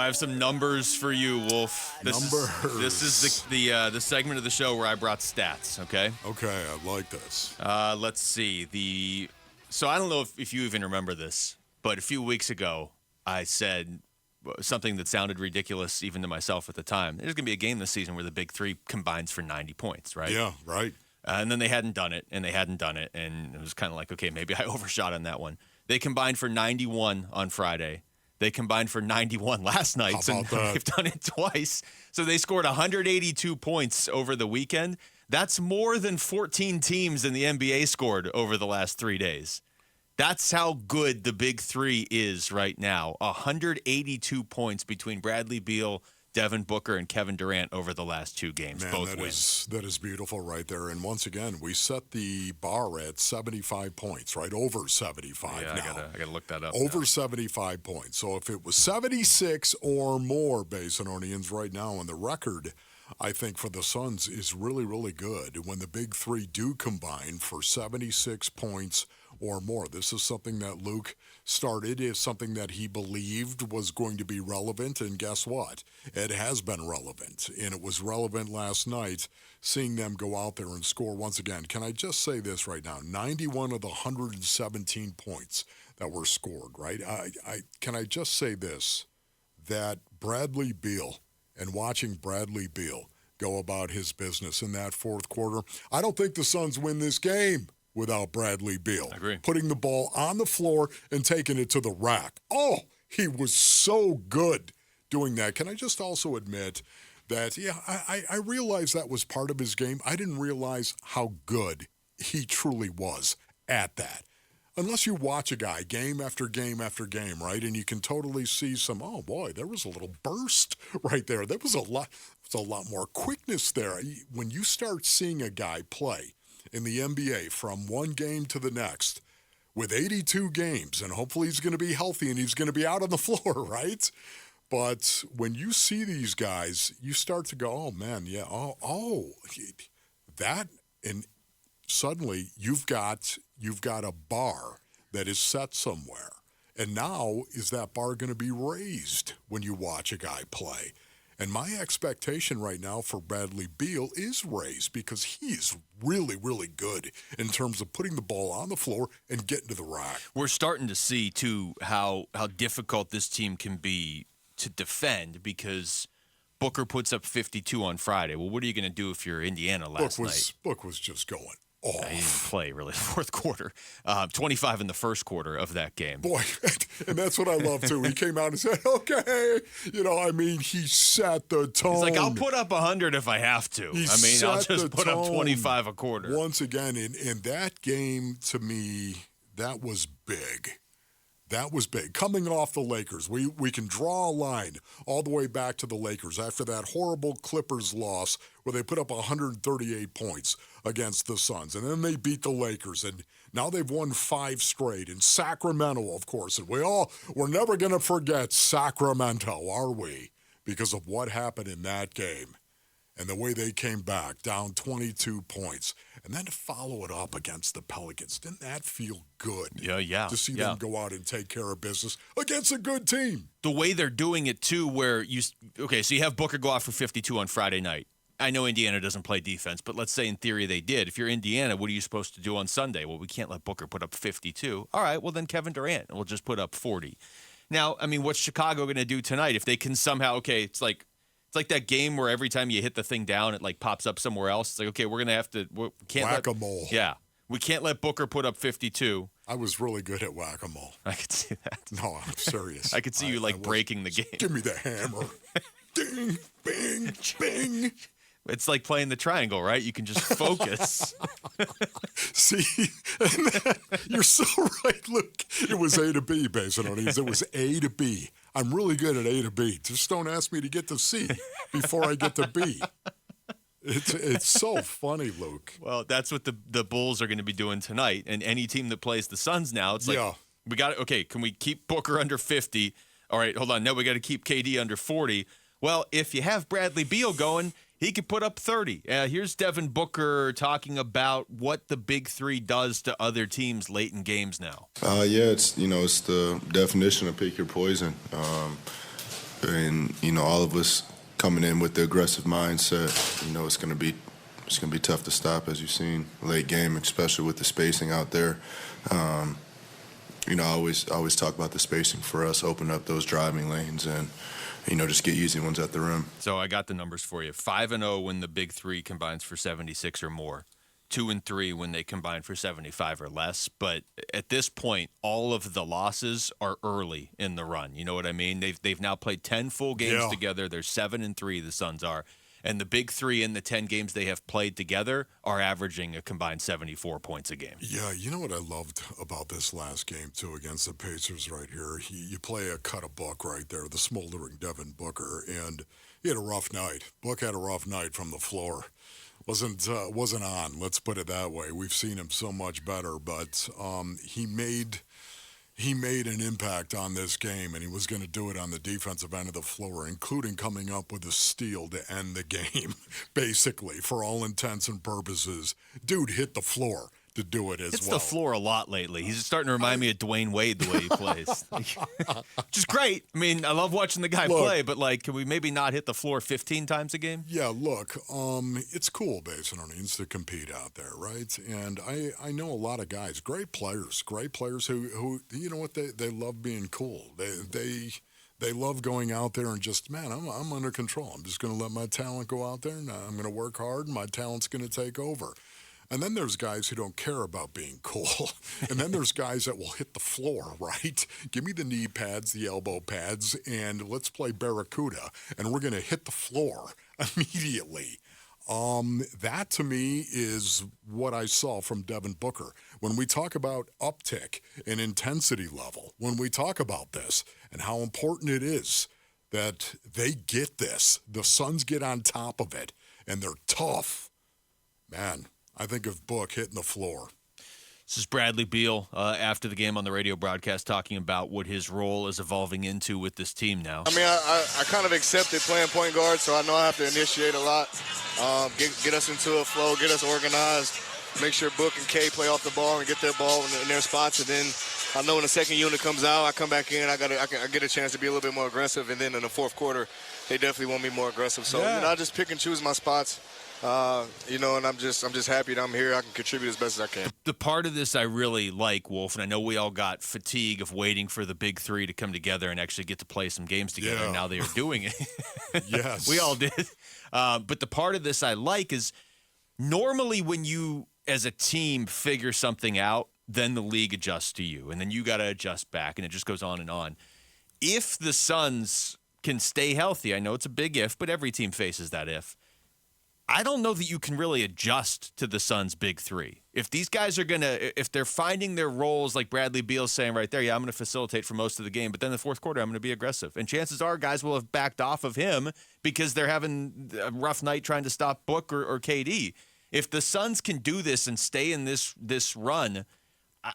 I have some numbers for you, Wolf. This is the segment of the show where I brought stats, okay? Okay, I like this. Let's see. So I don't know if you even remember this, but a few weeks ago, I said something that sounded ridiculous even to myself at the time. There's going to be a game this season where the big three combines for 90 points, right? Yeah, right. And then they hadn't done it, and it was kind of like, okay, maybe I overshot on that one. They combined for 91 on Friday. They combined for 91 last night, and they've done it twice. So they scored 182 points over the weekend. That's more than 14 teams in the NBA scored over the last 3 days. That's how good the big three is right now. 182 points between Bradley Beal, Devin Booker, and Kevin Durant over the last 2 games. Man, both wins. That is beautiful right there. And once again, we set the bar at 75 points, right? Over 75 now. I got to look that up. Over now. 75 points. So if it was 76 or more, Basinonians, right now, and the record, I think, for the Suns is really, really good when the big three do combine for 76 points or more. This is something that Luke started, is something that he believed was going to be relevant, and guess what? It has been relevant, and it was relevant last night, seeing them go out there and score once again. Can I just say this right now? 91 of the 117 points that were scored, right? Can I just say this, that Bradley Beal, and watching Bradley Beal go about his business in that fourth quarter, I don't think the Suns win this game without Bradley Beal. I agree. Putting the ball on the floor and taking it to the rack. Oh, he was so good doing that. Can I just also admit that, I realized that was part of his game. I didn't realize how good he truly was at that. Unless you watch a guy game after game after game, right, and you can totally see some, oh, boy, there was a little burst right there. There was a lot more quickness there. When you start seeing a guy play in the NBA from one game to the next with 82 games, and hopefully he's going to be healthy and he's going to be out on the floor, right? But when you see these guys, you start to go, oh, man, yeah, that, and suddenly you've got a bar that is set somewhere. And now is that bar going to be raised when you watch a guy play? And my expectation right now for Bradley Beal is raised because he's really, really good in terms of putting the ball on the floor and getting to the rack. We're starting to see, too, how difficult this team can be to defend because Booker puts up 52 on Friday. Well, what are you going to do if you're Indiana last night? Book was just going off. He didn't play, really, the fourth quarter. 25 in the first quarter of that game. Boy, and that's what I love, too. He came out and said, okay. He set the tone. He's like, I'll put up 100 if I have to. I'll just put up 25 a quarter. Once again, in that game, to me, that was big. That was big. Coming off the Lakers, we can draw a line all the way back to the Lakers after that horrible Clippers loss where they put up 138 points against the Suns. And then they beat the Lakers, and now they've won 5 straight. In Sacramento, of course. And we're never going to forget Sacramento, are we? Because of what happened in that game and the way they came back, down 22 points. And then to follow it up against the Pelicans, didn't that feel good? Yeah. To see them go out and take care of business against a good team. The way they're doing it, too, where so you have Booker go off for 52 on Friday night. I know Indiana doesn't play defense, but let's say in theory they did. If you're Indiana, what are you supposed to do on Sunday? Well, we can't let Booker put up 52. All right, well, then Kevin Durant will just put up 40. Now, what's Chicago going to do tonight if they can somehow, it's like that game where every time you hit the thing down, it pops up somewhere else. It's like, okay, we're going to have to whack-a-mole. We can't let Booker put up 52. I was really good at whack-a-mole. I could see that. No, I'm serious. I could see you breaking the game. Give me the hammer. Ding, bing, bing. It's like playing the triangle, right? You can just focus. See, you're so right, Luke. It was A to B, Basinonians. It was A to B. I'm really good at A to B. Just don't ask me to get to C before I get to B. It's so funny, Luke. Well, that's what the Bulls are going to be doing tonight. And any team that plays the Suns now, it's like, we got okay, can we keep Booker under 50? All right, hold on. No, we got to keep KD under 40. Well, if you have Bradley Beal going, he could put up 30. Here's Devin Booker talking about what the big three does to other teams late in games now. It's the definition of pick your poison. and all of us coming in with the aggressive mindset. It's going to be tough to stop, as you've seen late game, especially with the spacing out there. I always talk about the spacing for us, open up those driving lanes and just get easy ones at the rim. So I got the numbers for you. 5-0 when the big three combines for 76 or more. 2-3 when they combine for 75 or less. But at this point, all of the losses are early in the run. You know what I mean? They've now played 10 full games together. They're 7-3, the Suns are. And the big three in the 10 games they have played together are averaging a combined 74 points a game. Yeah, you know what I loved about this last game, too, against the Pacers right here? You play a cut of Book right there, the smoldering Devin Booker, and he had a rough night. Book had a rough night from the floor. Wasn't on, let's put it that way. We've seen him so much better, but he made an impact on this game, and he was going to do it on the defensive end of the floor, including coming up with a steal to end the game, basically, for all intents and purposes. Dude hit the floor to do it as well. It's the floor a lot lately. He's starting to remind me of Dwayne Wade the way he plays. Which is great. I mean, I love watching the guy play, but, can we maybe not hit the floor 15 times a game? Yeah, look, it's cool, Basin Orleans, to compete out there, right? And I know a lot of guys, great players who you know what, they love being cool. They love going out there and just, man, I'm under control. I'm just going to let my talent go out there, and I'm going to work hard, and my talent's going to take over. And then there's guys who don't care about being cool. And then there's guys that will hit the floor, right? Give me the knee pads, the elbow pads, and let's play Barracuda. And we're going to hit the floor immediately. That, to me, is what I saw from Devin Booker. When we talk about uptick in intensity level, when we talk about this and how important it is that they get this, the Suns get on top of it, and they're tough, man, I think of Book hitting the floor. This is Bradley Beal after the game on the radio broadcast talking about what his role is evolving into with this team now. I mean, I kind of accepted playing point guard, so I know I have to initiate a lot, get us into a flow, get us organized, make sure Book and K play off the ball and get their ball in their spots. And then I know when the second unit comes out, I come back in, I get a chance to be a little bit more aggressive. And then in the fourth quarter, they definitely want me more aggressive. So I just pick and choose my spots. And I'm just happy that I'm here. I can contribute as best as I can. The part of this I really like, Wolf, and I know we all got fatigue of waiting for the big three to come together and actually get to play some games together. Now they are doing it. Yes. We all did. But the part of this I like is normally when you, as a team, figure something out, then the league adjusts to you, and then you got to adjust back, and it just goes on and on. If the Suns can stay healthy, I know it's a big if, but every team faces that if. I don't know that you can really adjust to the Suns' big three. If these guys are if they're finding their roles, like Bradley Beal's saying right there, I'm going to facilitate for most of the game, but then in the fourth quarter, I'm going to be aggressive. And chances are guys will have backed off of him because they're having a rough night trying to stop Book or KD. If the Suns can do this and stay in this run,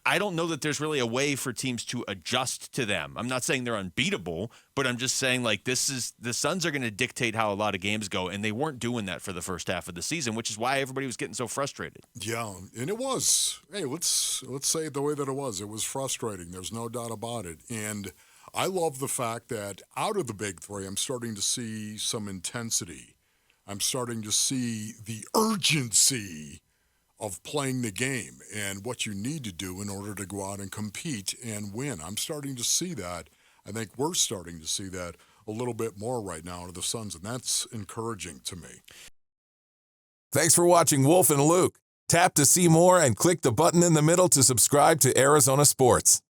I don't know that there's really a way for teams to adjust to them. I'm not saying they're unbeatable, but I'm just saying the Suns are going to dictate how a lot of games go, and they weren't doing that for the first half of the season, which is why everybody was getting so frustrated. Yeah, and it was. Hey, let's say it the way that it was. It was frustrating. There's no doubt about it. And I love the fact that out of the big three, I'm starting to see some intensity. I'm starting to see the urgency of playing the game and what you need to do in order to go out and compete and win. I'm starting to see that. I think we're starting to see that a little bit more right now out of the Suns, and that's encouraging to me. Thanks for watching Wolf and Luke. Tap to see more and click the button in the middle to subscribe to Arizona Sports.